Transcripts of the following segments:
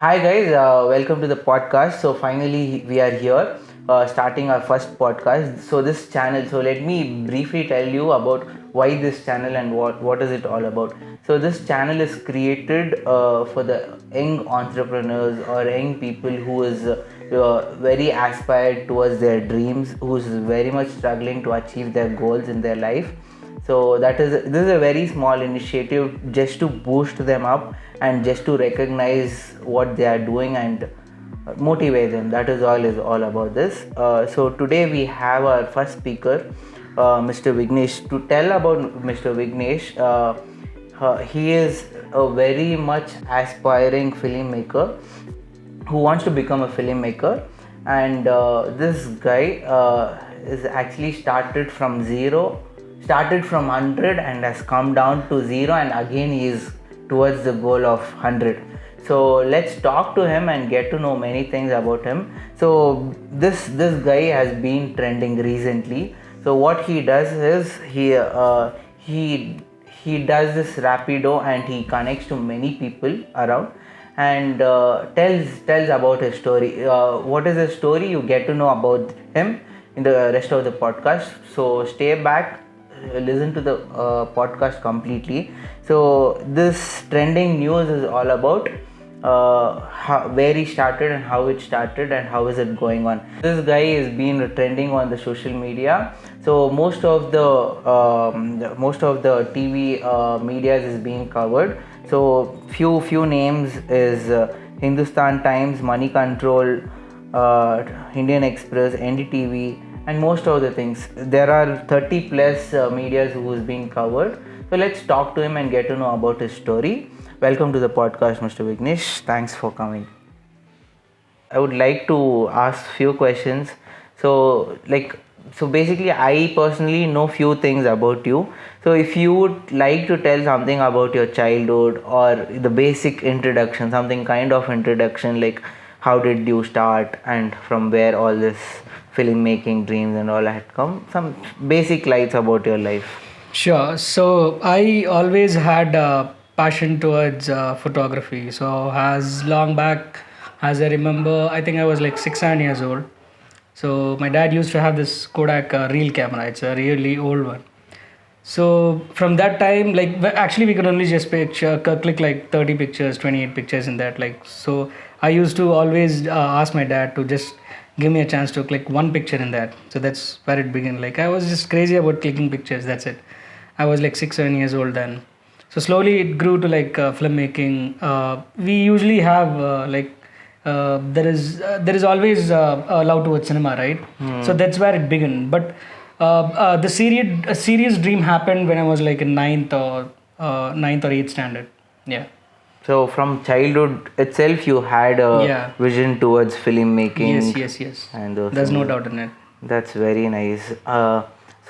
Hi guys, welcome to the podcast. So finally we are here, starting our first podcast. So this channel. So let me briefly tell you about why this channel and what is it all about. So this channel is created for the young entrepreneurs or young people who is very aspired towards their dreams, who is very much struggling to achieve their goals in their life. So this is a very small initiative just to boost them up and just to recognize what they are doing and motivate them. That is all about this. So today we have our first speaker, Mr. Vignesh. To tell about Mr. Vignesh, he is a very much aspiring filmmaker who wants to become a filmmaker, and this guy is actually started from 100 and has come down to 0, and again he is towards the goal of 100. So let's talk to him and get to know many things about him. So this guy has been trending recently. So what he does is he does this Rapido, and he connects to many people around and tells about his story. What is his story? You get to know about him in the rest of the podcast. So stay back, listen to the podcast completely. So this trending news is all about where he started and how it started and how is it going on. This guy is been trending on the social media. So most of the TV medias is being covered. So few names is Hindustan Times, Money Control, Indian Express, NDTV, and most of the things. There are 30 plus medias who's been covered. So let's talk to him and get to know about his story. Welcome to the podcast, Mr. Vignesh. Thanks for coming. I would like to ask few questions. So basically I personally know few things about you. So if you would like to tell something about your childhood or the basic introduction, something kind of introduction, like how did you start and from where all this filmmaking dreams and all had come, some basic lights about your life. Sure. So I always had a passion towards photography. So as long back as I remember, I think I was like 6-7 years old. So my dad used to have this Kodak reel camera. It's a really old one. So from that time, actually we could only just click like 30 pictures, 28 pictures in that. So I used to always ask my dad to just give me a chance to click one picture in that. So that's where it began. I was just crazy about clicking pictures. That's it. I was like 6-7 years old then. So slowly it grew to filmmaking. We usually have there is always a love towards cinema, right? So that's where it began. But the serious dream happened when I was like in ninth or 8th standard. Yeah. So from childhood itself, you had a vision towards filmmaking. Yes. And there's no doubt in it. That's very nice.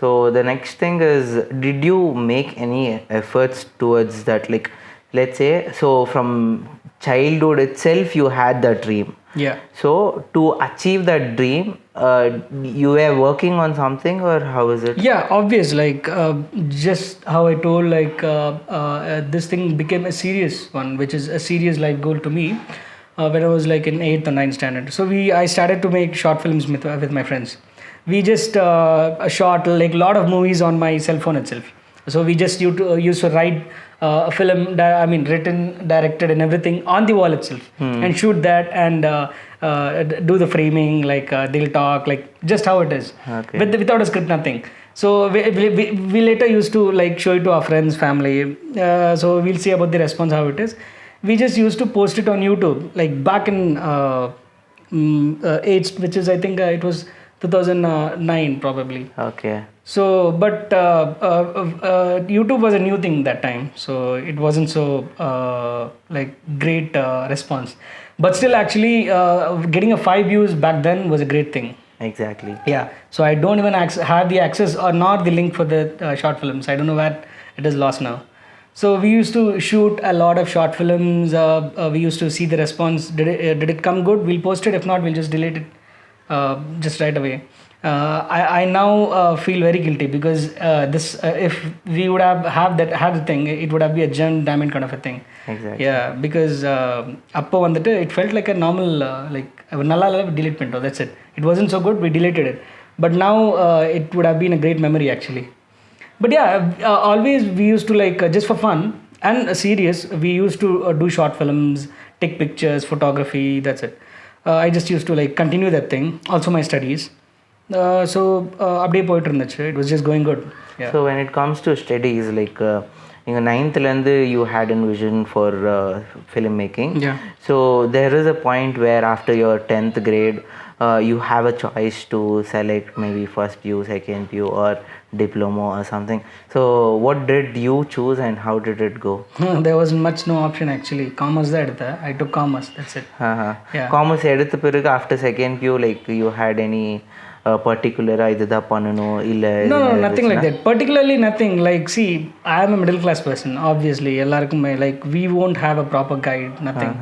So the next thing is, did you make any efforts towards that? Like, let's say, so from childhood itself, you had that dream. Yeah. So to achieve that dream, you were working on something, or how is it? Yeah, obvious. Just how I told, this thing became a serious one, which is a serious life goal to me when I was like in 8th or 9th standard. So I started to make short films with my friends. We just shot like a lot of movies on my cell phone itself. So we just used to write a film, written, directed and everything on the wall itself and shoot that and do the framing, they'll talk, just how it is. Okay. Without a script, nothing. So we later used to show it to our friends, family. So we'll see about the response, how it is. We just used to post it on YouTube, back in 8, which is, I think it was 2009 probably. Okay. So, but YouTube was a new thing that time, so it wasn't so great response. But still, actually, getting a 5 views back then was a great thing. Exactly. Yeah. So I don't even have the access or not the link for the short films. I don't know where it is lost now. So we used to shoot a lot of short films. We used to see the response. Did it come good? We'll post it. If not, we'll just delete it just right away. I now feel very guilty because this if we would have the thing, it would have been a gem diamond kind of a thing. Exactly. Yeah, because appo vandittu it felt like a normal like nalla delete panto, that's it. It wasn't so good, we deleted it. But now it would have been a great memory actually. But yeah, always we used to like just for fun and serious, we used to do short films, take pictures, photography, that's it. I just used to like continue that thing, also my studies. So அப்படியே போயிட்டு இருந்துச்சு. It was just going good. Yeah. So when it comes to studies, like in the 9th you had a vision for filmmaking. Yeah. So there is a point where after your 10th grade you have a choice to select maybe first PU, second PU or diploma or something. So what did you choose and how did it go? There was no option actually. Commerce தான் எடுத்தேன். I took commerce, that's it. Yeah. Commerce எடுத்த பிறகு after second PU, like you had any particular இதுதான் பண்ணணும் இல்ல? No, nothing like that. Particularly nothing. Like, see, I am a middle class person. Obviously, எல்லாருக்குமே like we won't have a proper guide. Nothing.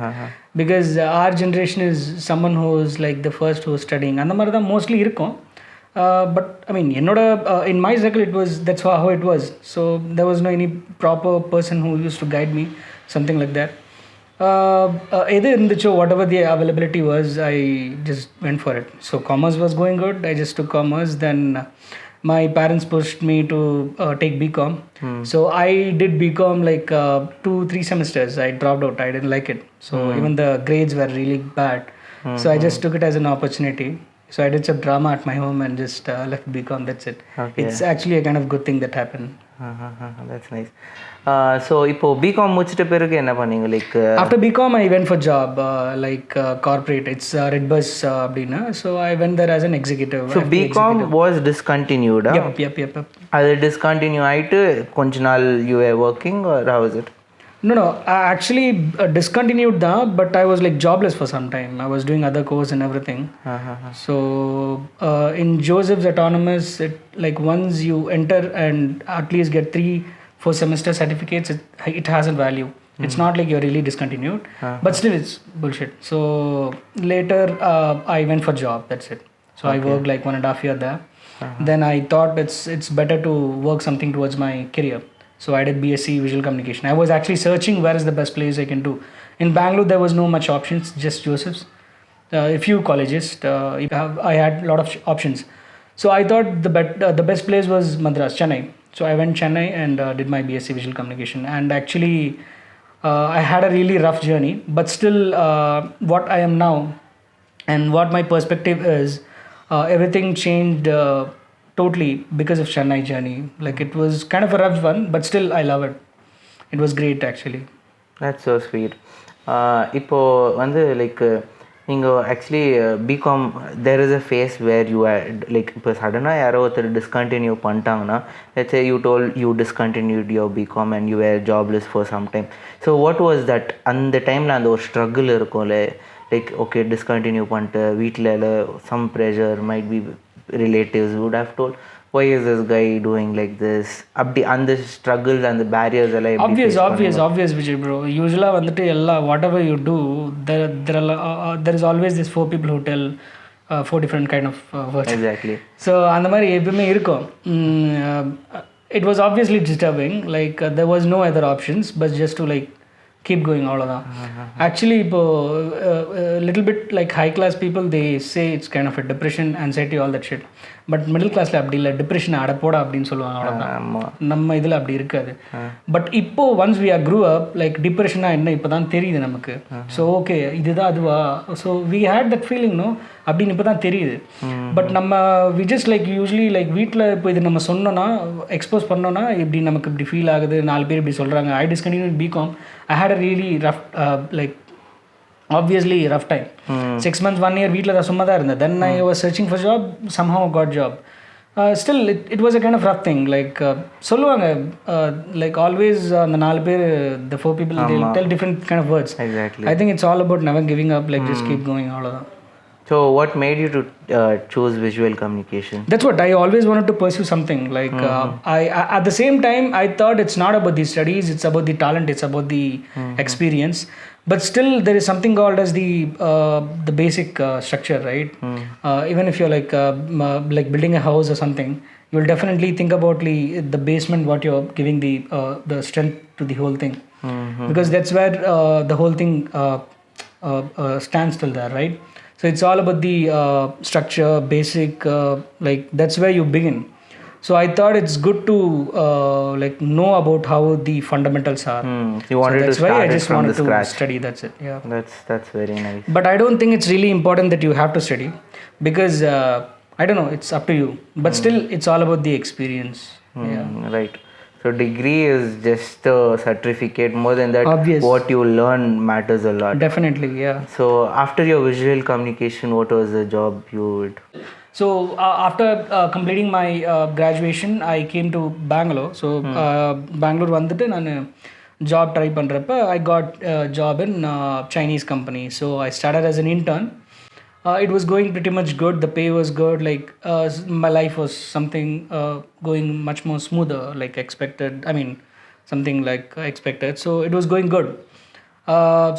Because our generation is someone who is like the first who is studying. அந்த மாதிரி தான் mostly இருக்கும். But I mean, in my circle, that's how it was. So there was no any proper person who used to guide me, something like that. எது இருந்துச்சோ, whatever the availability was, I just went for it. So commerce was going good, I just took commerce. Then my parents pushed me to take BCom. So I did BCom like 2-3 semesters. I dropped out, I didn't like it. So even the grades were really bad. So I just took it as an opportunity. So I did some drama at my home and just left BCom, that's it. Okay. It's actually a kind of good thing that happened. That's nice. So இப்போ BCom முடிச்சிட்ட பிறகு என்ன பண்ணீங்க? Like after BCom I went for job like corporate. It's Redbus அப்படினா. So I went there as an executive. So BCom was discontinued. Yep. அது discontinue ஆயிட்டு கொஞ்ச நாள் you were working or how was it? No, I actually discontinued that, but I was like jobless for some time. I was doing other course and everything. So in Joseph's Autonomous, like once you enter and at least get 3-4 semester certificates, it has a value. It's not like you're really discontinued, but still it's bullshit. So later I went for job, that's it. So I worked like 1.5 years there. Then I thought it's better to work something towards my career. So I did BSc Visual Communication. I was actually searching where is the best place I can do. In Bangalore, there was no much options, just Joseph's. A few colleges. I had a lot of options. So I thought the best place was Madras, Chennai. So I went Chennai and did my BSc Visual Communication. And actually, I had a really rough journey. But still, what I am now and what my perspective is, everything changed totally because of Chennai journey. Like it was kind of a rough one, but still I love it. It was great actually. That's so sweet. இப்போ வந்து like நீங்கள் actually BCom there is a phase where you like இப்போ சடனாக யாரோ ஒருத்தர் discontinue பண்ணிட்டாங்கன்னா let's say you told you discontinued your BCom and you were jobless for some time. So what was that? அந்த டைமில் அந்த ஒரு ஸ்ட்ரகிள் இருக்கும்ல, லைக் ஓகே டிஸ்கண்டினியூ பண்ணிட்டு வீட்டில் some pressure might be relatives would have told why is this guy doing like this, abdi and the struggles and the barriers alla obvious Vijay bro. Usually vandittu ella whatever you do there is always this 4 people who tell 4 different kind of words. Exactly. So and mari evume irukum. It was obviously disturbing, like there was no other options but just to like keep going all of that. Actually little bit like high class people, they say it's kind of a depression, anxiety, all that shit. But middle class la abdi illa, depression ada poda அப்படினு சொல்லுவாங்க. அவ்வளவுதான். நம்ம இதுல அப்படி இருக்காது. But இப்போ once we grew up, like depression என்ன இப்பதான் தெரியுது நமக்கு. So okay, இதுதான் அதுவா. So we had that feeling, no, அப்படின்னு இப்பதான் தெரியுது. பட் நம்ம we just like usually like வீட்ல இப்போ இது நம்ம சொன்னோம்னா எக்ஸ்போஸ் பண்ணோம்னா இப்படி நமக்கு இப்படி ஃபீல் ஆகுது, 4 பேர் இப்படி சொல்றாங்க. I discontinued BCom. I had a really rough like obviously rough time. 6 months 1 year வீட்டில் தான் சும்மா தான் இருந்தேன். Then I was searching for job, somehow got job. Still it was a kind of rough thing, like சொல்லுவாங்க like always அந்த 4 பேர் the 4 people they'll tell different kind of words. Exactly. I think it's all about never giving up, like just keep going, அவ்வளோதான். So what made you to choose visual communication? That's what I always wanted to pursue something like I at the same time I thought it's not about the studies, it's about the talent, it's about the experience, but still there is something called as the basic structure, right? Even if you're like building a house or something, you will definitely think about the basement, what you're giving the strength to the whole thing, because that's where the whole thing stands still there, right? So it's all about the structure, basic, like that's where you begin. So I thought it's good to like know about how the fundamentals are. You wanted so that's to why start I it just from wanted the to scratch. study. That's it. Yeah. That's very nice. But I don't think it's really important that you have to study, because I don't know. It's up to you. But still, it's all about the experience. Yeah. Right. So degree is just a certificate. More than that, Obvious. what you learn matters a lot. Definitely. Yeah. So after your visual communication, what was the job you did? So after completing my graduation, I came to Bangalore. So Bangalore வந்துட்டு நான் job try பண்ணுறப்ப I got a job in Chinese company. So I started as an intern. It was going pretty much good. The pay was good. Like my life was something going much more smoother, like expected. I mean, something like expected. So it was going good.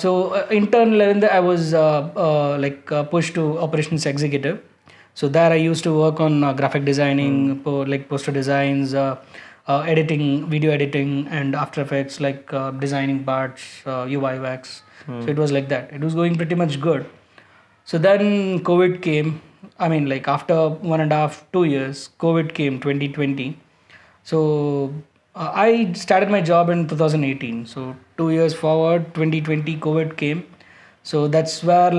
So intern I was pushed to operations executive. So there I used to work on graphic designing, like poster designs, editing, video editing, and After Effects, like designing parts, UI UX. So it was like that. It was going pretty much good. So then COVID came. I mean, like after 1.5, 2 years, COVID came 2020. So I started my job in 2018. So 2 years forward, 2020, COVID came. So that's where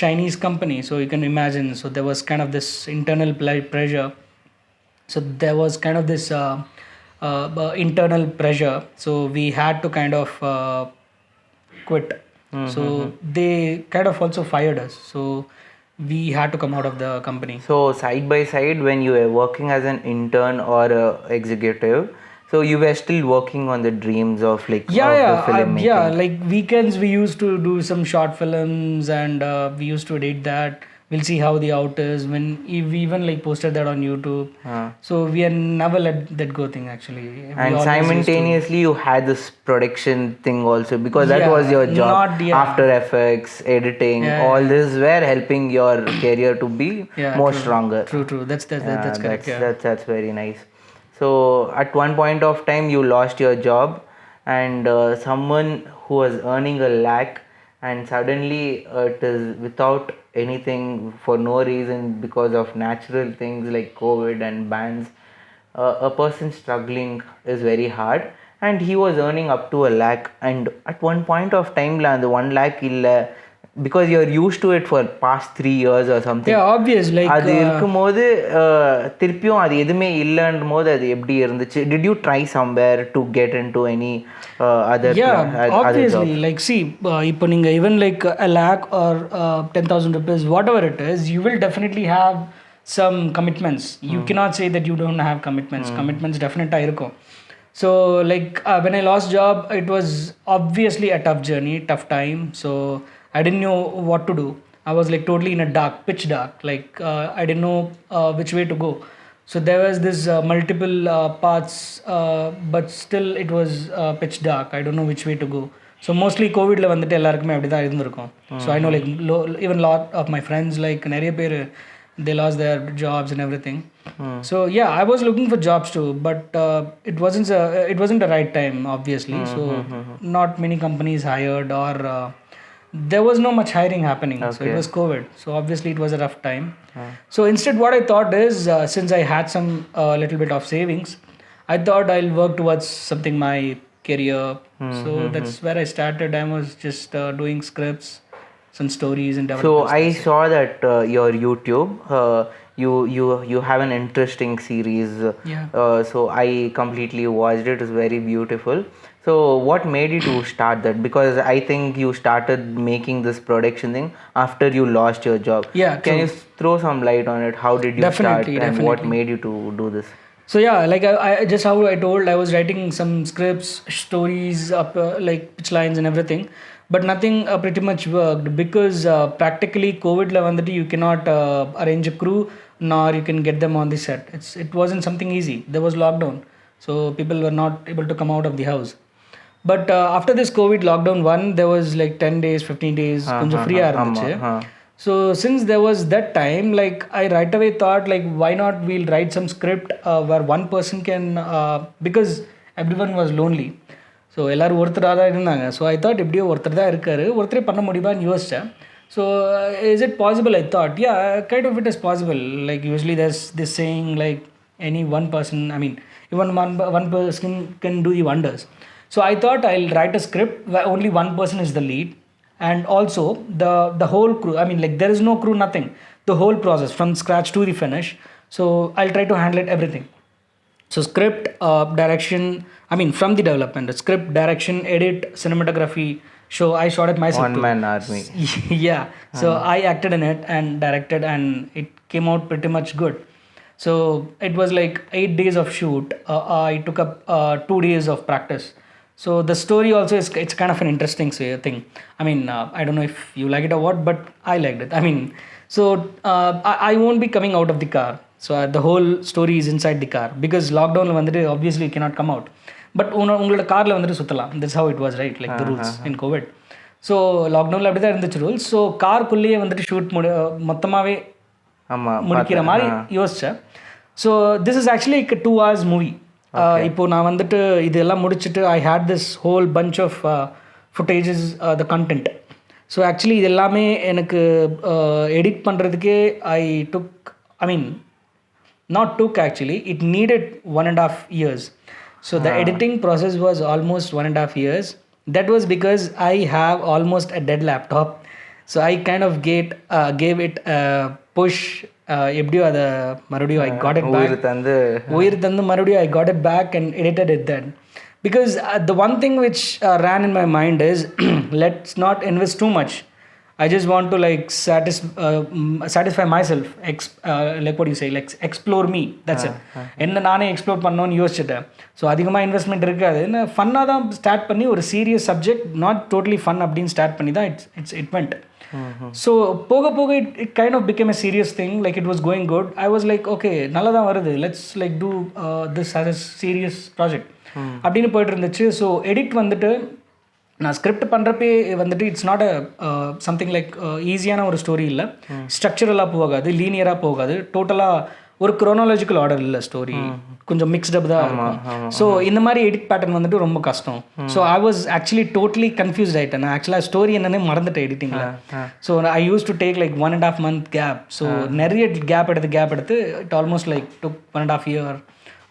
Chinese company. So you can imagine. So there was kind of this internal pressure. So there was kind of this internal pressure. So we had to kind of quit. So they kind of also fired us. So we had to come out of the company. So side by side, when you were working as an intern or a executive, so you were still working on the dreams of the filmmaking. Like weekends we used to do some short films, and we used to edit that. We'll see how the out is. When we even posted that on YouTube. So we had never let that go thing actually. And simultaneously you had this production thing also, because that was your job. After Effects, editing, all this were helping your career to be more stronger. True. That's correct. That's very nice. So at one point of time you lost your job, and someone who was earning a lakh, and suddenly it is without anything, for no reason, because of natural things like COVID and bans, a person struggling is very hard, and he was earning up to a lakh, and at one point of time the 1 lakh illa, because you're used to it for past 3 years or something. Yeah, obvious. அது இருக்கும்போது திருப்பியும் அது எதுவுமே இல்லைன்ற போது அது எப்படி இருந்துச்சு? Did you try somewhere to get into any other obviously other like see இப்போ நீங்க even a lakh or 10,000 rupees, whatever it is, you will definitely have some commitments. You cannot say that you don't have commitments. Commitments definitely இருக்கும். So when I lost job, it was obviously a tough journey, tough time. So I didn't know what to do. I was totally in a pitch dark. I didn't know which way to go. So there was this multiple paths, but still it was pitch dark. I don't know which way to go. So mostly COVID la vandu ellarkume apdi dhaan irundirukum. So I know even lot of my friends nariya per they lost their jobs and everything. So yeah, I was looking for jobs too, but it wasn't the right time, obviously. So not many companies hired, or there was no much hiring happening. So it was COVID. So obviously it was a rough time. So instead what I thought is, since I had some little bit of savings, I thought I'll work towards something my career. So that's where I started. I was just doing scripts, some stories and development. So I saw that your YouTube, you have an interesting series. So I completely watched it. It's very beautiful. So what made you to start that? Because I think you started making this production thing after you lost your job. Yeah. Can you throw some light on it? How did you start, and what made you to do this? So yeah, I just how I told, I was writing some scripts, stories, pitch lines and everything. but nothing pretty much worked because practically COVID-la வந்துட்டு you cannot arrange a crew nor you can get them on the set. It wasn't something easy. There was lockdown, so people were not able to come out of the house. But after this COVID lockdown one, there was like 10 days, 15 days, கொஞ்சம் ஃப்ரீயாக இருந்துச்சு. So since there was that time, like I right away thought like why not we'll write some script where one person can because everyone was lonely. So எல்லோரும் ஒருத்தராக தான் இருந்தாங்க. So I thought எப்படியோ ஒருத்தர் தான் இருக்கார், ஒருத்தரே பண்ண முடியுமான்னு யோசித்தேன். So is it possible? I thought yeah kind of it is possible. Like usually there's this saying like any one person, I mean even one person can do the wonders. So I thought I'll write a script where only one person is the lead, and also the whole crew, I mean like there is no crew, nothing, the whole process from scratch to the finish. So I'll try to handle it everything. So script, direction, I mean from the development, the script, direction, edit, cinematography. So I shot it myself. One man army. Yeah. So I acted in it and directed, and it came out pretty much good. So it was like 8 days of shoot. I took up 2 days of practice. So the story also is, it's kind of an interesting thing. I mean, I don't know if you like it or what, but I liked it. I mean, so I won't be coming out of the car. So the whole story is inside the car because lockdown வந்துட்டு obviously you cannot come out. But உங்களோட காரில் வந்துட்டு சுற்றலாம். That's how it was, right? Like the rules in COVID. So லாக்டவுனில் அப்படி தான் இருந்துச்சு rules. So காருக்குள்ளேயே வந்துட்டு shoot மொத்தமாகவே முடிக்கிற மாதிரி யோசித்தேன். So this is actually 2 hours movie. இப்போது நான் வந்துட்டு இதெல்லாம் முடிச்சுட்டு I had this whole bunch of footages, the content. So actually இது எல்லாமே எனக்கு எடிட் பண்ணுறதுக்கே ஐ mean not took actually, it needed 1.5 years. So the editing process was almost 1.5 years. That was because I have almost a dead laptop. So I kind of gave it a push. எப்படியோ அதை மறுபடியும் I got it back. உயிர் தந்து மறுபடியும் I got it back and edited it then. Because the one thing which ran in my mind is let's not invest too much. I just want to like satisfy myself, like what do you say, like explore me, that's it. என்ன நானே explore பண்ணணும்னு யோசிச்சுட்டேன். So அதிகமாக investment இருக்காது, நான் ஃபன்னாக தான் start பண்ணி ஒரு serious subject, not totally fun அப்படின்னு ஸ்டார்ட் பண்ணி தான் இட் வெண்ட். ஸோ போக போக it kind of became a serious thing, like it was going good. I was like okay நல்லா தான் வருது, let's like do this as a serious project அப்படின்னு போயிட்டு இருந்துச்சு. ஸோ எடிட் வந்துட்டு நான் ஸ்கிரிப்ட் பண்ணுறப்பே வந்துட்டு it's not a something like ஈஸியான ஒரு ஸ்டோரி இல்லை. ஸ்ட்ரக்சரலாக போகாது, லீனியராக போகாது, டோட்டலாக ஒரு குரோனாலஜிக்கல் ஆர்டர் இல்லை, ஸ்டோரி கொஞ்சம் மிக்ஸ்டப் தான் இருக்கும். ஸோ இந்த மாதிரி எடிட் பேட்டர்ன் வந்துட்டு ரொம்ப கஷ்டம். So I was actually totally confused ஆகிட்டேன். நான் ஆக்சுவலாக ஸ்டோரி என்னன்னே மறந்துட்டேன் எடிட்டிங்கில். So I use to take like 1.5 month gap. So நிறைய கேப் எடுத்து it almost like took 1.5 year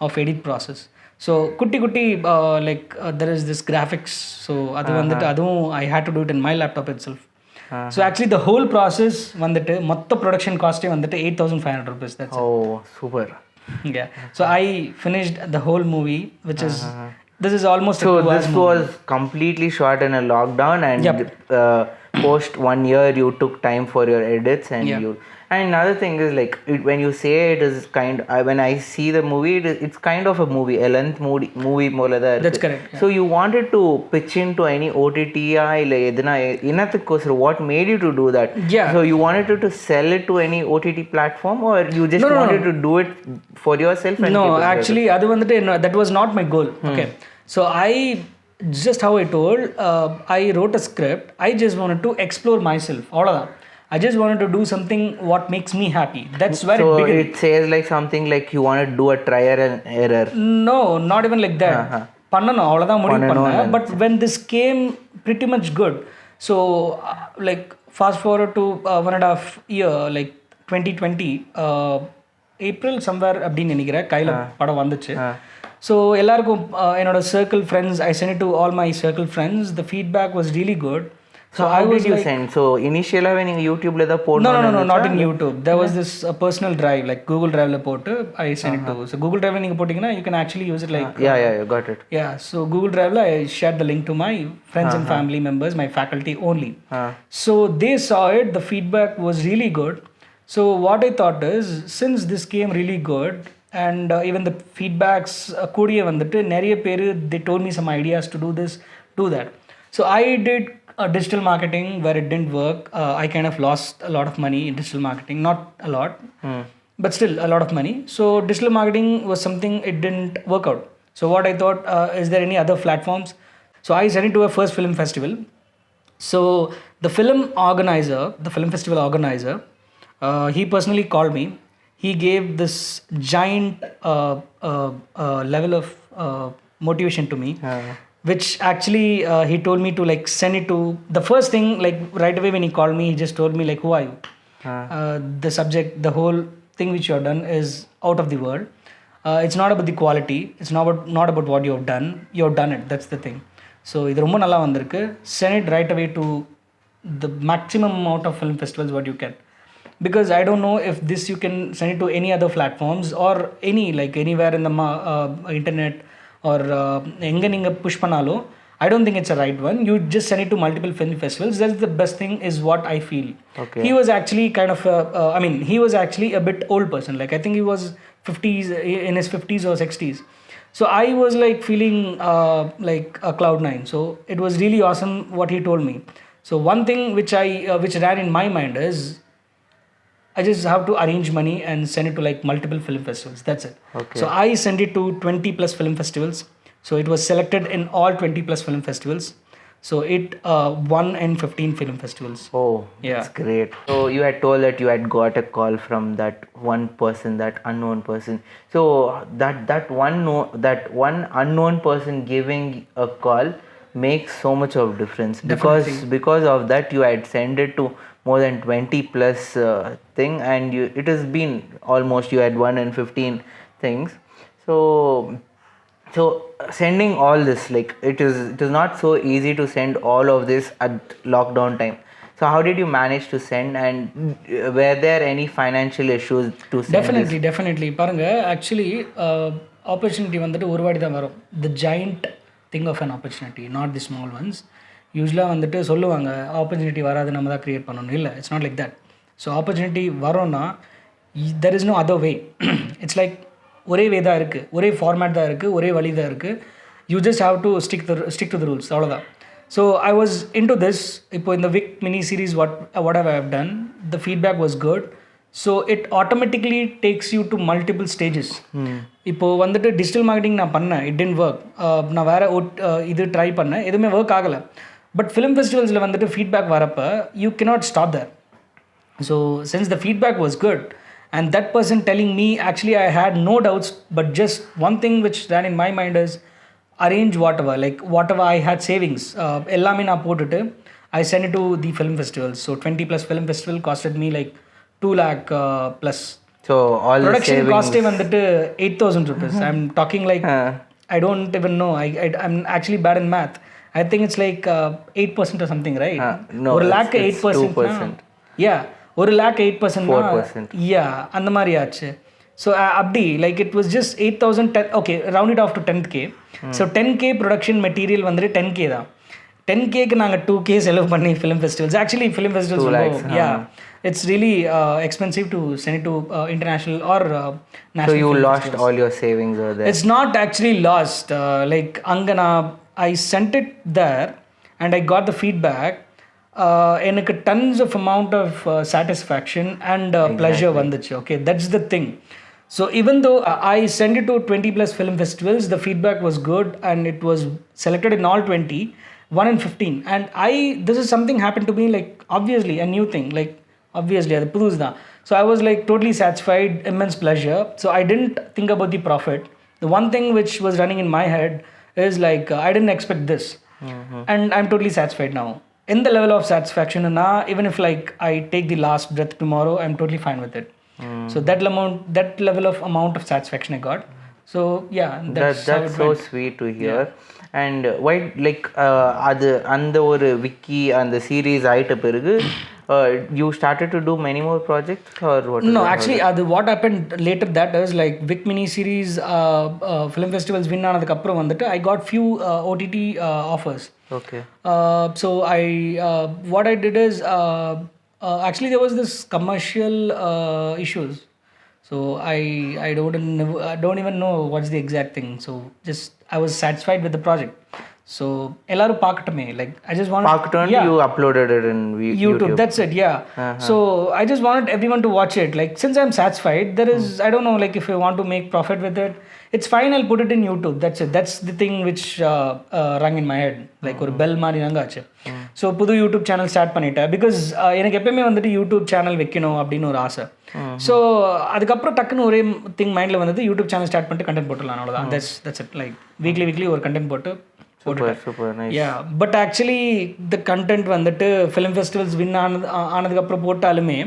of edit process. So குட்டி like there is this graphics. So அது வந்துட்டு அதுவும் I had to do it in my laptop itself. So actually the whole process வந்துட்டு மொத்த production காஸ்ட்டே வந்துட்டு 8,500 rupees. That's oh super. Yeah. So I finished the whole movie, which is this is almost so a 2 hours this movie. was completely shot in a lockdown, and Yep. post 1 year you took time for your edits, and Yeah. and another thing is like when you say it is when I see the movie, it's kind of a movie, a length movie mola da irukku. That's correct. Yeah. So you wanted to pitch into any OTT illa eduna inathukosar, what made you to do that? Yeah. So you wanted to sell it to any OTT platform, or you just wanted to do it for yourself? And no, actually adu vandu that was not my goal. Okay. So just how I told, I wrote a script. I just wanted to explore myself, all of that. I just wanted to do something what makes me happy. That's where so it began. it says like something like you want to do a trial and error. No, not even like that. பண்ணணும் அவ்வளோதான் முடிவு பண்ணேன். But when this came pretty much good, so like fast forward to 1.5 year, like 2020 April somewhere அப்படின்னு நினைக்கிறேன், கையில் படம் வந்துச்சு. So எல்லாருக்கும் என்னோட circle friends, I sent it to all my circle friends. The feedback was really good. So how did you send? So initially when you YouTube la da port no not in YouTube. There was this personal drive, like Google Drive la போட்டு I sent it to. So Google Drive நீங்க போட்டீங்கன்னா you can actually use it like yeah got it. Yeah, so Google Drive la I shared the link to my friends and family members, my faculty only. So they saw it, the feedback was really good. So what I thought is, since this came really good and even the feedbacks கூடிய வந்துட்டு நிறைய பேர் they told me some ideas to do this, do that. So I did digital marketing where it didn't work. I kind of lost a lot of money in digital marketing, not a lot, but still a lot of money. So digital marketing was something it didn't work out. So what I thought, is there any other platforms? So I sent it to a first film festival. So the film festival organizer, he personally called me. He gave this giant level of motivation to me, which actually he told me to like send it to the first thing, like right away when he called me, he just told me like, who are you? The subject, the whole thing which you have done is out of the world. It's not about the quality. It's not about what you have done. You have done it. That's the thing. So இது ரொம்ப நல்லா வந்திருக்கு. Send it right away to the maximum amount of film festivals what you can, because I don't know if this you can send it to any other platforms or any like anywhere in the internet or எங்க நீங்க push பண்ணாலோ. I don't think it's a right one. You just send it to multiple film festivals. That's the best thing is what I feel. Okay. He was actually kind of he was actually a bit old person. Like I think he was 50s, in his 50s or 60s. So I was like feeling like a cloud nine. So it was really awesome what he told me. So one thing which ran in my mind is I just have to arrange money and send it to like multiple film festivals. That's it. Okay. So I sent it to 20 plus film festivals. So it was selected in all 20 plus film festivals. So it won in 15 film festivals. Oh, yeah, that's great. So you had told that you had got a call from that one person, that unknown person. So that one unknown person giving a call makes so much of difference. Because of that you had sent it to more than 20 plus thing, and it has been almost you had won in 15 things. So sending all this, like it is not so easy to send all of this at lockdown time. So how did you manage to send, and were there any financial issues to send? Definitely பாருங்க, actually opportunity வந்துட்டு ஒரு வாட்டி தான் வரும். The giant thing of an opportunity, not the small ones. யூஸ்வலாக வந்துட்டு சொல்லுவாங்க opportunity வராது நம்ம தான் க்ரியேட் பண்ணணும். இல்லை, it's not like that. So opportunity வரோன்னா there is no other way. It's like ஒரே வே தான் இருக்குது, ஒரே ஃபார்மேட் தான் இருக்குது, ஒரே வழி தான் இருக்குது. You just have to stick to the rules, அவ்வளோதான். So I was into this. இப்போ இந்த விக் mini series what I have done, the feedback was good. ஸோ it automatically takes you to multiple stages. இப்போது வந்துட்டு digital marketing நான் பண்ணேன், it didn't work. நான் வேறு இது ட்ரை பண்ணேன், எதுவுமே ஒர்க் ஆகலை. பட் ஃபிலிம் ஃபெஸ்டிவல்ஸில் வந்துட்டு ஃபீட்பேக் வரப்போ you cannot stop there. So since the feedback was good and that person telling me, actually I had no doubts, but just one thing which ran in my mind is arrange whatever I had savings, ellame na potutu I sent it to the film festivals. So 20 plus film festival costed me like 2 lakh plus. So all production the cost vandu 8,000 rupees. I'm talking like I don't even know. I'm actually bad in math. I think it's like 8% or something, right? No, 1 lakh 8%. 2%. Yeah, 1 lakh 8%. 4%. Yeah, அந்த மாதிரி ஆச்சு. So அப்படி like it was just 8,000. Okay, round it of to 10K. So 10K production material வந்துட்டு 10K தான். 10Kக்கு நாங்கள் 2K செலவு பண்ணி film festivals. Actually film festivals it's really expensive to send it to international or national. So you lost all your savings over there? It's not actually lost. Like angana I sent it there and I got the feedback. எனக்கு tons of amount of satisfaction and pleasure vanduchu. Okay, that's the thing. So even though I sent it to 20 plus film festivals, the feedback was good and it was selected in all 20, 1 in 15. And this is something happened to me, like obviously a new thing, like obviously அது புதுசு தான். So I was like totally satisfied, immense pleasure. So I didn't think about the profit. The one thing which was running in my head is like I didn't expect this. And I'm totally satisfied now. In the level of satisfaction, even if like I take the last breath tomorrow, I'm totally fine with it. So that level of amount of satisfaction I got. So yeah, that's so sweet to hear. Yeah. And why like அது அந்த ஒரு விக்கி அந்த series ஆயிட்ட பிறகு you started to do many more projects or what? No, actually what happened later that is like Vic mini series film festivals win ஆனதுக்கு அப்புறம் வந்துட்டு I got few OTT offers. Okay. So what I did is actually there was this commercial issues. So I don't even know what's the exact thing. So just I was satisfied with the project. So எல்லாரும் பார்க்கட்டுமே, like I just want Pakton, you uploaded it in YouTube. That's it, yeah. So I just wanted everyone to watch it. Like, since I'm satisfied, there is I don't know, like if I want to make profit with it, it's fine, I'll put it in YouTube. That's it. That's the thing which rang in my head, like ஒரு bell மாதிரி ரங்காச்சு. So புது YouTube channel start பண்ணிட்டேன். Because எனக்கு எப்பயுமே வந்துட்டு YouTube channel வைக்கணும் அப்படின்னு ஒரு ஆசை. ஸோ அதுக்கப்புறம் டக்குன்னு ஒரே திங் மைண்டில் வந்தது, யூடியூப் சேனல் ஸ்டார்ட் பண்ணிட்டு கண்டென்ட் போட்டுடலாம், அவ்வளோதான். That's it. லைக் வீக்லி ஒரு கண்டென்ட் போட்டு பட் ஆக்சுவலி த கண்டென்ட் வந்துட்டு ஃபிலிம் ஃபெஸ்டிவல்ஸ் வின் ஆனதுக்கப்புறம் போட்டாலுமே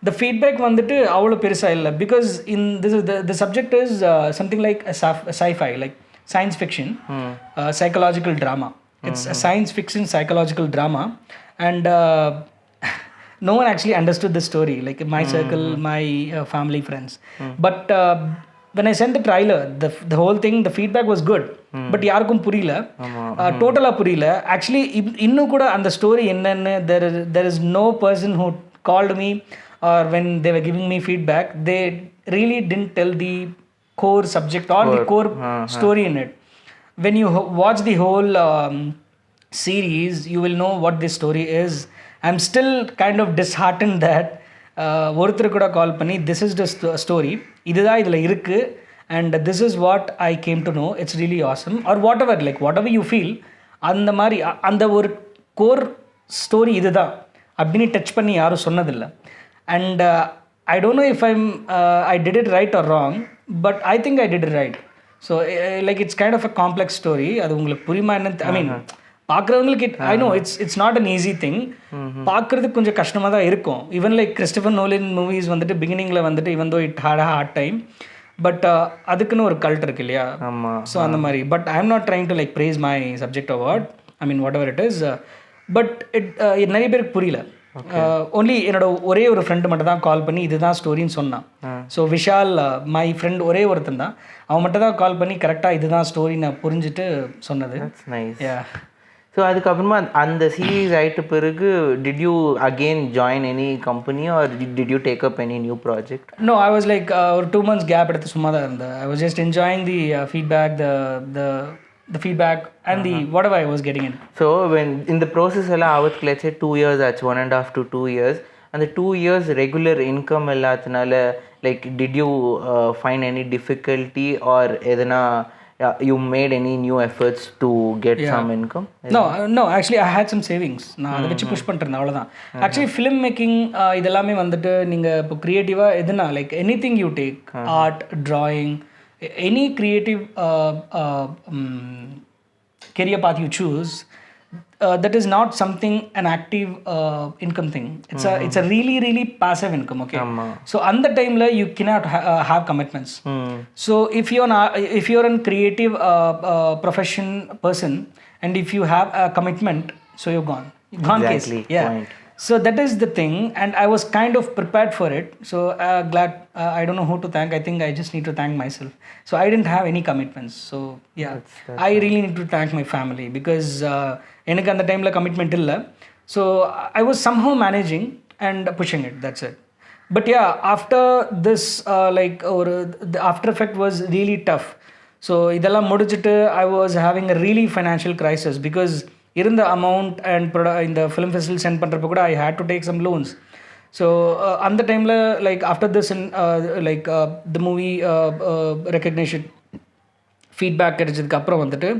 the feedback வந்துட்டு அவ்வளோ பெருசாக இல்லை. Because in the subject is something like a sci-fi, like science fiction, psychological drama. It's a science fiction psychological drama, and no one actually understood the story, like my circle, my family, friends. But when I sent the trailer, the whole thing, the feedback was good, but யாருக்கும் புரியல, டோட்டலாக புரியல. Actually இன்னும் கூட அந்த story என்னன்னு there is no person who called me, or when they were giving me feedback, they really didn't tell the core subject or the core story in it. When you watch the whole series, you will know what this story is. I'm still kind of disheartened that ஒருத்தர் கூட கால் பண்ணி this is the story, இதுதான் இதில் இருக்குது, and this is what I came to know, it's really awesome, or whatever you feel, அந்த மாதிரி அந்த ஒரு கோர் ஸ்டோரி இதுதான் அப்படின்னு டச் பண்ணி யாரும் சொன்னதில்லை. And I don't know if I did it right or wrong, but I think I did it right. So like it's kind of a complex story. அது உங்களுக்கு புரியுமா என்ன, I mean பார்க்குறவங்களுக்கு I know it's not an easy thing. பார்க்குறதுக்கு கொஞ்சம் கஷ்டமாக தான் இருக்கும். Even like Christopher Nolan movies வந்துட்டு பிகினிங்கில் வந்துட்டு even though it had a hard time, but அதுக்குன்னு ஒரு கல்ட் இருக்கு இல்லையா. ஸோ அந்த மாதிரி. But I am not trying to like praise my subject award, I mean whatever it is. But it நிறைய பேருக்கு புரியல. ஒன்லி என்னோட ஒரே ஒரு ஃப்ரெண்டு மட்டும் தான் கால் பண்ணி இதுதான் ஸ்டோரின்னு சொன்னான். ஸோ விஷால், மை ஃப்ரெண்ட், ஒரே ஒருத்தன் தான், அவன் மட்டும் தான் கால் பண்ணி கரெக்டாக இதுதான் ஸ்டோரி நான் புரிஞ்சுட்டு சொன்னது. ஸோ அதுக்கப்புறமா அந்த சீரீஸ் ஆகிட்ட பிறகு did you again join any company or did you take up any new project? No, I was like ஒரு 2 months கேப் எடுத்து சும்மா தான் இருந்தேன். I was just enjoying the feedback, the feedback and the whatever I was getting in. So when in the process alla avathu let's say 2 years, that's 1.5 to 2 years, and the 2 years regular income illathanaala, like did you find any difficulty or edana you made any new efforts to get some income? No, actually I had some savings. நான் அதை வச்சு push பண்ணிட்டேன், அவ்வளோதான். Actually film making இதெல்லாமே வந்துட்டு நீங்கள் இப்போ க்ரியேட்டிவாக எதுனா like any thing you take, art, drawing, any creative career path you choose, that is not something an active income thing. It's a really passive income, okay? So on the time la you cannot have commitments. So if you're a creative profession person, and if you have a commitment, so you're gone exactly. Case. Yeah. Point. So that is the thing, and I was kind of prepared for it. So glad, I don't know who to thank. I think I just need to thank myself. So I didn't have any commitments. So yeah, that's I really need to thank my family, because எனக்கு அந்த டைமில் commitment இல்லை. So I was somehow managing and pushing it, that's it. But yeah, after this the after effect was really tough. So இதெல்லாம் முடிச்சிட்டு I was having a really financial crisis, because இருந்த amount and இந்த film festival sent பண்ணுறப்ப கூட I had to take some loans. So அந்த டைமில் like after this like the movie recognition feedback கிடைச்சதுக்கு அப்புறம் வந்துட்டு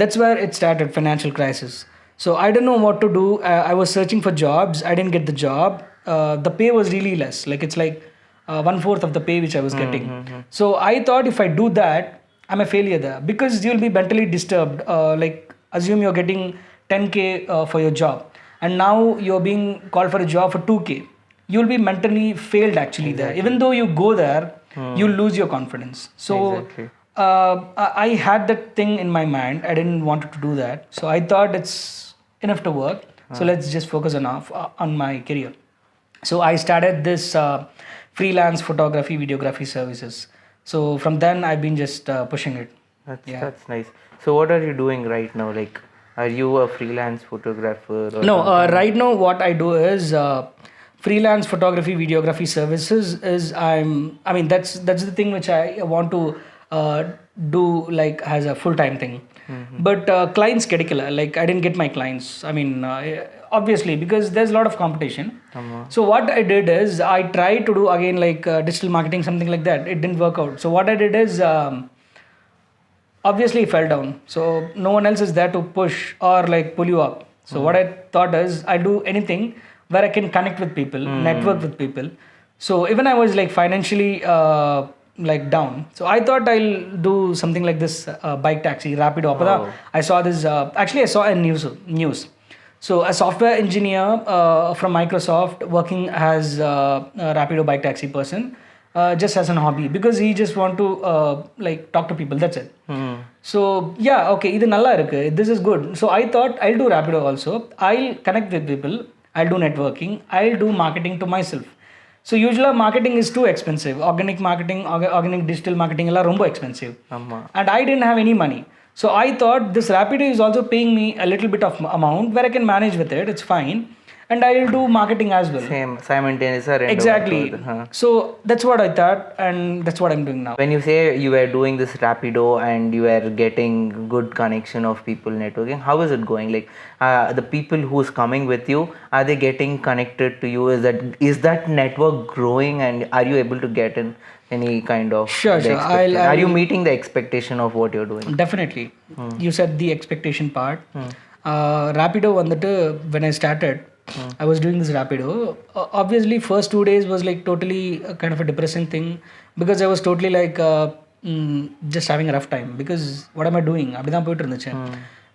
that's where it started financial crisis. So I don't know what to do. I was searching for jobs. I didn't get the job. The pay was really less, like it's like 1/4 of the pay which I was getting. So I thought if I do that, I'm a failure there, because you'll be mentally disturbed. Like assume you're getting 10K for your job, and now you're being called for a job for 2K. You'll be mentally failed actually there. Even though you go there, you'll lose your confidence. So I had that thing in my mind. I didn't want to do that. So I thought it's enough to work. So let's just focus on my career. So I started this freelance photography, videography services. So from then I've been just pushing it. That's nice. So what are you doing right now? Like, are you a freelance photographer? No, right now what I do is freelance photography, videography services is that's the thing which I want to do like as a full-time thing. But clients கிடைக்கல, like I didn't get my clients. I mean, obviously because there's a lot of competition. So what I did is I tried to do again like digital marketing, something like that. It didn't work out. So what I did is obviously it fell down, so no one else is there to push or like pull you up. So what I thought is I'll do anything where I can connect with people, network with people. So even I was like financially like down, so I thought I'll do something like this bike taxi, Rapido. I saw this actually I saw a news. So a software engineer from Microsoft working as a Rapido bike taxi person, just as an hobby, because he just want to like talk to people, that's it. So yeah, okay, idu nalla irukku, this is good. So I thought I'll do Rapido also. I'll connect with people, I'll do networking, I'll do marketing to myself. So usually marketing is too expensive. Organic marketing, organic digital marketing ella romba expensive. And I didn't have any money. So I thought this Rapido is also paying me a little bit of amount where I can manage with it, it's fine. And I'll do marketing as well. Same, simultaneous. Exactly. So that's what I thought, and that's what I'm doing now. When you say you were doing this Rapido and you were getting good connection of people networking, how is it going? Like the people who's coming with you, are they getting connected to you? Is that network growing, and are you able to get in any kind of sure are you meeting the expectation of what you're doing? Definitely. You said the expectation part. Rapido vandittu, when I started, I was doing this Rapido. Obviously first 2 days was like totally kind of a depressing thing, because I was totally like just having a rough time, because what am I doing அப்படிதான் போயிட்டு இருந்துச்சு.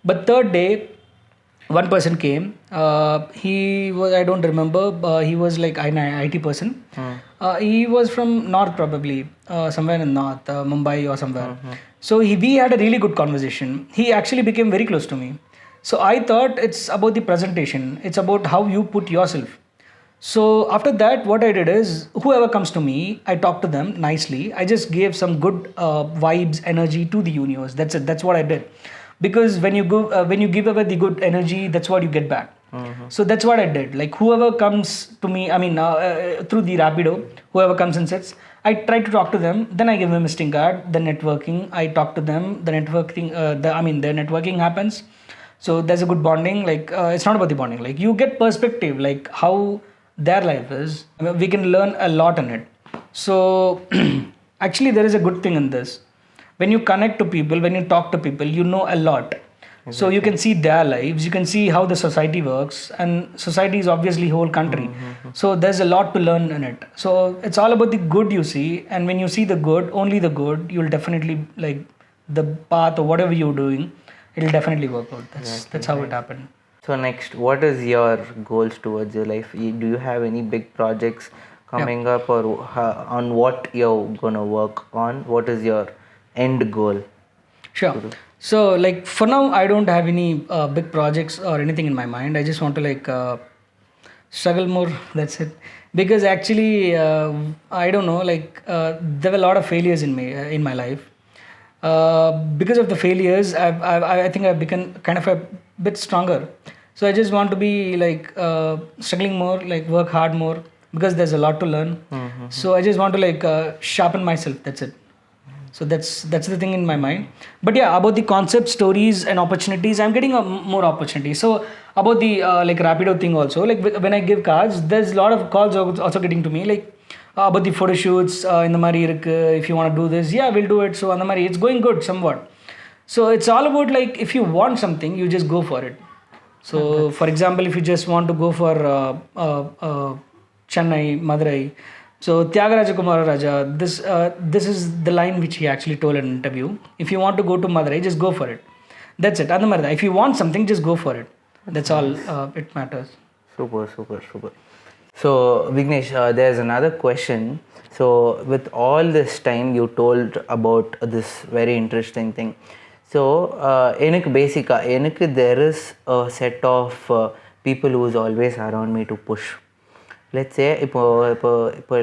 But third day one person came. He was, I don't remember, he was like an IT person. He was from north, probably somewhere in north, Mumbai or somewhere. So we had a really good conversation. He actually became very close to me. So I thought it's about the presentation, it's about how you put yourself. So after that what I did is, whoever comes to me, I talk to them nicely. I just gave some good vibes, energy to the universe. That's it. That's what I did. Because when you give away the good energy, that's what you get back. So that's what I did. Like whoever comes to me, I mean through the Rapido, whoever comes and sits, I try to talk to them. Then I give them a visiting card. The networking, I talk to them. The networking, the networking happens. So there's a good bonding. Like it's not about the bonding. Like you get perspective, like how their life is. I mean, we can learn a lot in it. So actually there is a good thing in this. When you connect to people, when you talk to people, you know a lot. Exactly. So you can see their lives, you can see how the society works, and society is obviously whole country. So there's a lot to learn in it. So it's all about the good you see, and when you see the good, only the good, you'll definitely like the path or whatever you're doing, it'll definitely work out. That's how it happened. So next, what is your goals towards your life? Do you have any big projects coming up, or on what you're gonna work on? What is your end goal? Sure. So like for now I don't have any big projects or anything in my mind. I just want to like struggle more, that's it. Because actually I don't know, like there were a lot of failures in my life. Because of the failures, I think I've become kind of a bit stronger. So I just want to be like struggling more, like work hard more, because there's a lot to learn. So I just want to like sharpen myself, that's it. So that's the thing in my mind. But yeah, about the concept, stories and opportunities, I'm getting more opportunities. So about the like Rapido thing also, like when I give cards, there's a lot of calls also getting to me, like about the photo shoots in the mari irukku, if you want to do this, yeah, we'll do it. So on the mari it's going good somewhat. So it's all about like, if you want something, you just go for it. So for example, if you just want to go for Chennai, Madurai, so Tyagaraja Kumara Raja, this is the line which he actually told in an interview. If you want to go to Madurai, just go for it. That's it. If you want something, just go for it. That's all it matters. Super. So Vignesh, there's another question. So with all this time you told about this very interesting thing. So எனக்கு there is a set of people who is always around me to push. Let's say இப்போ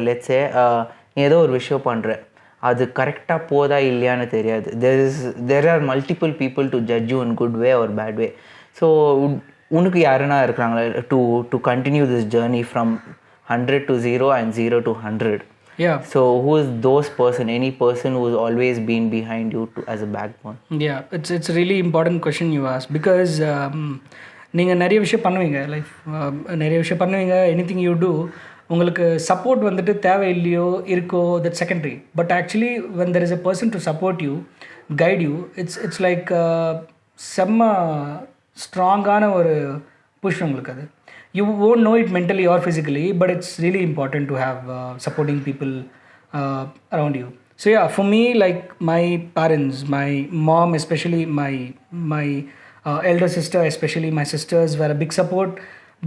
let's say ஏதோ ஒரு விஷயம் பண்ணுறேன், அது கரெக்டாக போதா இல்லையான்னு தெரியாது. there are multiple people to judge you in good way or bad way. So உனக்கு யாருன்னா இருக்கிறாங்களா to continue this journey from 100 to 0 and 0 to 100? Yeah. So who is those person, any person who's always been behind you as a backbone? Yeah, it's a really important question you asked because நீங்கள் நிறைய விஷயம் பண்ணுவீங்க life நிறைய விஷயம் பண்ணுவீங்க anything you two உங்களுக்கு support வந்துட்டு தேவை இல்லையோ இருக்கோ that secondary but actually when there is a person to support you guide you it's like செம்ம ஸ்ட்ராங்கான ஒரு புஷ் உங்களுக்கு அது you won't know it mentally or physically but it's really important to have supporting people around you. So yeah, for me, like my parents, my mom especially, my elder sister especially, my sisters were a big support,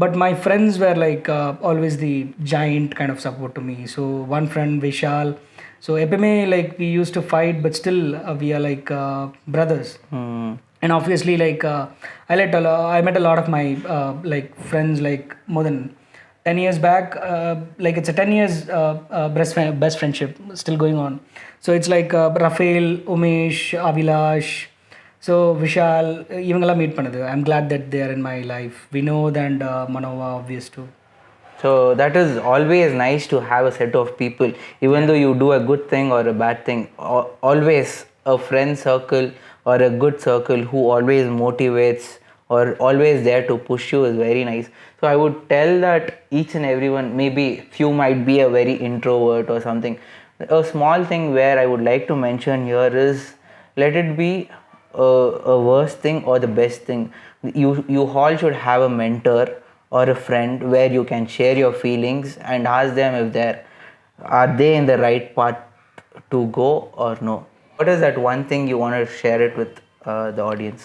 but my friends were like always the giant kind of support to me. So one friend Vishal, so epime like we used to fight but still we are like brothers. And obviously like I met a lot of my like friends like more than 10 years back, like it's a 10 years best friendship still going on. So it's like Rafael, Umesh, Avilash, so Vishal, இவங்கெல்லாம் meet பண்ணுது. I'm glad that they are in my life. Vinod and Manova, obvious too. So that is always nice to have a set of people, even though you do a good thing or a bad thing, always a friend circle or a good circle who always motivates or always there to push you is very nice. So I would tell that each and everyone, maybe few might be a very introvert or something. A small thing where I would like to mention here is, let it be a worst thing or the best thing, you all should have a mentor or a friend where you can share your feelings and ask them if are they in the right path to go or no. What is that one thing you want to share it with the audience?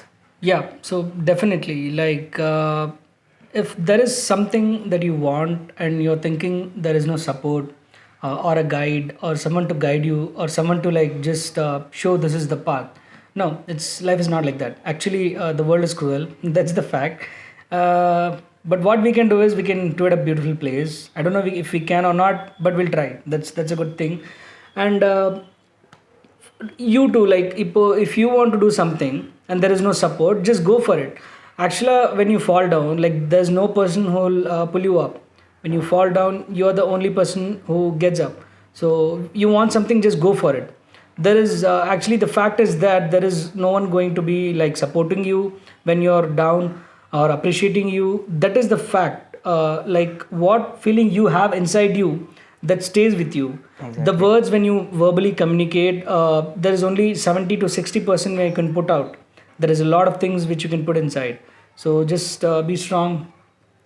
Yeah, so definitely like if there is something that you want and you're thinking there is no support or a guide or someone to guide you or someone to like just show this is the path, no, life is not like that. Actually the world is cruel. That's the fact. But what we can do is we can do it a beautiful place. I don't know if we can or not, but we'll try. That's a good thing. And you too, like if you want to do something and there is no support, just go for it. Actually when you fall down, like there's no person who will pull you up. When you fall down, you're the only person who gets up. So you want something, just go for it. There is actually the fact is that there is no one going to be like supporting you when you're down or appreciating you. That is the fact. Like what feeling you have inside you, that stays with you. Exactly. The words when you verbally communicate, there is only 70 to 60% where you can put out. There is a lot of things which you can put inside. So just be strong.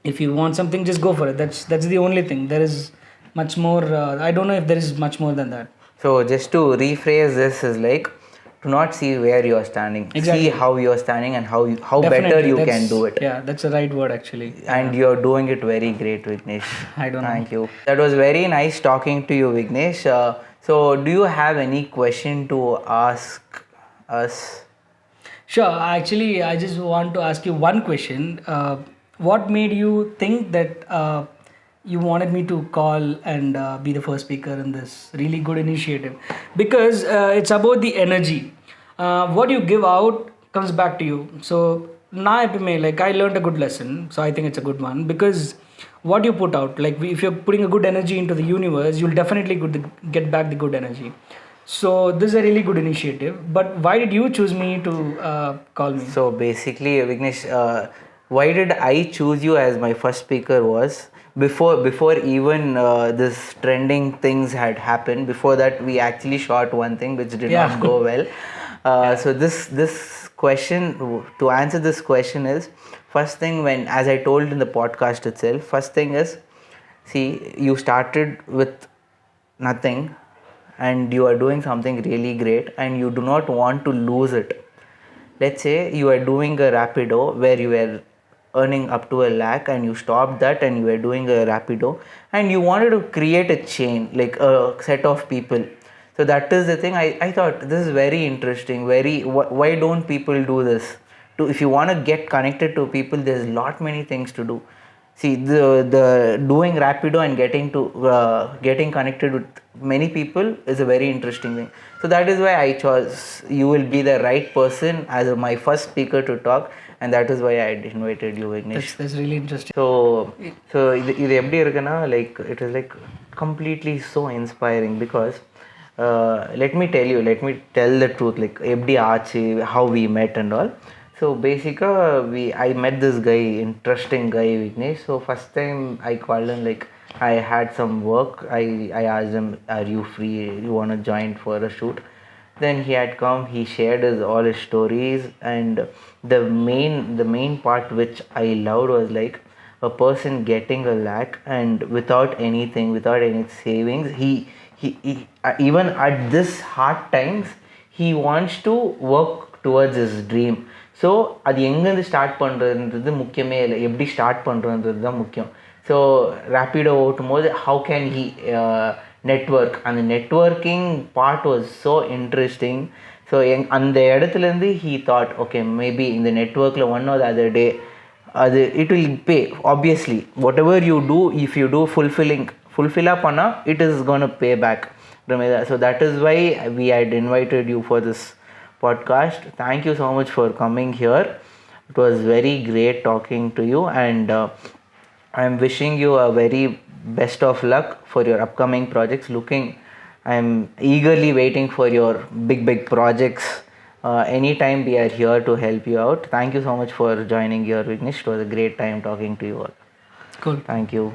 If you want something, just go for it. That's the only thing. There is much more. I don't know if there is much more than that. So just to rephrase this is like, do not see where you are standing. Exactly. See how you are standing and how better you can do it. Yeah, that's the right word actually. And you're doing it very great, Vignesh. I don't know. Thank you. That was very nice talking to you, Vignesh. So do you have any question to ask us? Sure. Actually, I just want to ask you one question. What made you think that you wanted me to call and be the first speaker in this really good initiative? Because it's about the energy. What you give out comes back to you. So now like I learned a good lesson, so I think it's a good one, because what you put out, like if you're putting a good energy into the universe, you'll definitely get back the good energy. So this is a really good initiative. But why did you choose me to call me? So basically, Vignesh, why did I choose you as my first speaker was, before even this trending things had happened, before that we actually shot one thing which did not go well. So this question, to answer this question is, first thing, when, as I told in the podcast itself, first thing is, see, you started with nothing and you are doing something really great and you do not want to lose it. Let's say you are doing a Rapido where you were earning up to 1 lakh and you stopped that and you were doing a Rapido and you wanted to create a chain, like a set of people. So that is the thing. I thought this is very interesting. Why don't people do this? If you want to get connected to people, there's lot many things to do. See, the doing Rapido and getting connected with many people is a very interesting thing. So that is why I chose you will be the right person as my first speaker to talk, and that is why I invited you, Vignesh. That's really interesting. So இது எப்படி இருக்குன்னா, like it is like completely so inspiring because let me tell the truth, like எப்படி ஆச்சு, how we met and all. So basically I met this guy, interesting guy, Vignesh. So first time I called him, like I had some work. I asked him, are you free, you want to join for a shoot? Then he had come, he shared all his stories, and the main part which I loved was like a person getting a lakh and without anything, without any savings, he even at this hard times he wants to work towards his dream. So அது எங்கேருந்து start பண்ணுறதுன்றது முக்கியமே இல்லை, எப்படி start பண்ணுறதுன்றது தான் முக்கியம். So Rapido ஓட்டும் போது ஹவு கேன் ஹி நெட்ஒர்க், அந்த networking part was so interesting. So அந்த இடத்துலேருந்து ஹீ தாட், ஓகே மேபி இந்த நெட்ஒர்க்கில் one or the other day அது it will pay. Obviously whatever you do, if you do ஃபுல்ஃபில்லாக பண்ணால் it is gonna pay back. So that is why we had invited you for this podcast. Thank you so much for coming here. It was very great talking to you, and I'm wishing you a very best of luck for your upcoming projects. I'm eagerly waiting for your big projects. Anytime we are here to help you out. Thank you so much for joining here, Vignesh. It was a great time talking to you all. Cool. Thank you.